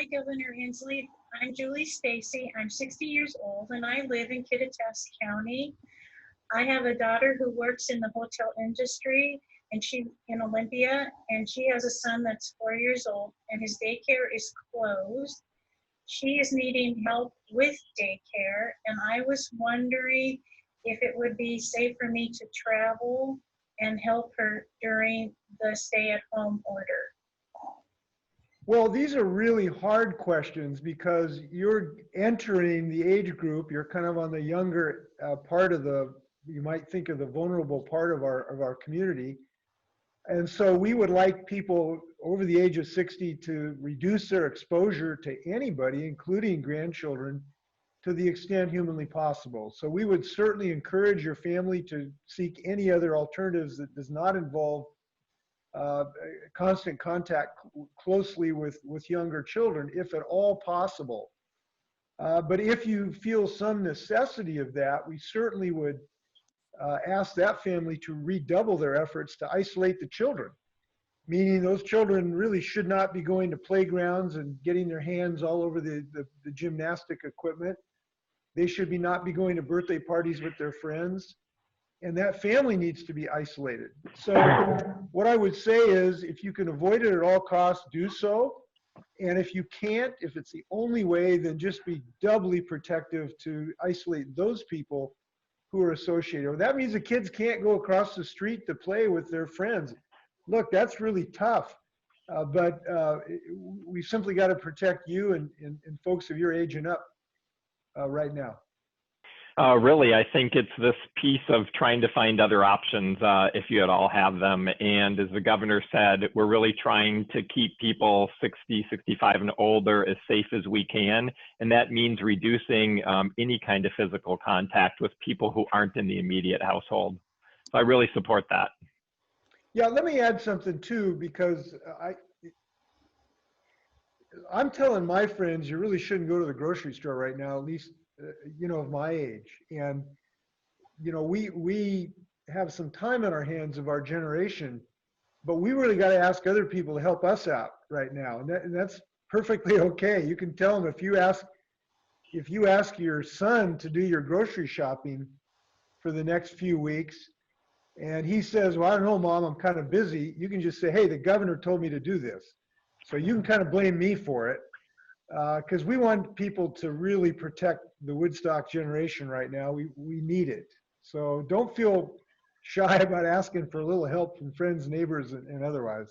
Hi, Governor Inslee. I'm Julie Stacy. I'm 60 years old and I live in Kittitas County. I have a daughter who works in the hotel industry and she in Olympia, and she has a son that's 4 years old and his daycare is closed. She is needing help with daycare, and I was wondering if it would be safe for me to travel and help her during the stay-at-home order. Well, these are really hard questions because you're entering the age group. You're kind of on the younger part of you might think of the vulnerable part of our community. And so we would like people over the age of 60 to reduce their exposure to anybody, including grandchildren, to the extent humanly possible. So we would certainly encourage your family to seek any other alternatives that does not involve constant contact closely with younger children, if at all possible. But if you feel some necessity of that, we certainly would ask that family to redouble their efforts to isolate the children, meaning those children really should not be going to playgrounds and getting their hands all over the gymnastic equipment. They should not be going to birthday parties with their friends. And that family needs to be isolated. So what I would say is, if you can avoid it at all costs, do so. And if you can't, if it's the only way, then just be doubly protective to isolate those people who are associated. That means the kids can't go across the street to play with their friends. Look, that's really tough. But we simply got to protect you and folks of your age and up right now. Really, I think it's this piece of trying to find other options if you at all have them. And as the governor said, we're really trying to keep people 60, 65 and older as safe as we can. And that means reducing any kind of physical contact with people who aren't in the immediate household. So I really support that. Yeah, let me add something too, because I'm telling my friends, you really shouldn't go to the grocery store right now, at least of my age. And we have some time on our hands of our generation, but we really got to ask other people to help us out right now, and that's perfectly okay. You can tell them, if you ask your son to do your grocery shopping for the next few weeks, and he says, well, I don't know, Mom, I'm kind of busy, you can just say, hey, the governor told me to do this, so you can kind of blame me for it. Because we want people to really protect the Woodstock generation right now. We need it. So don't feel shy about asking for a little help from friends, neighbors, and otherwise.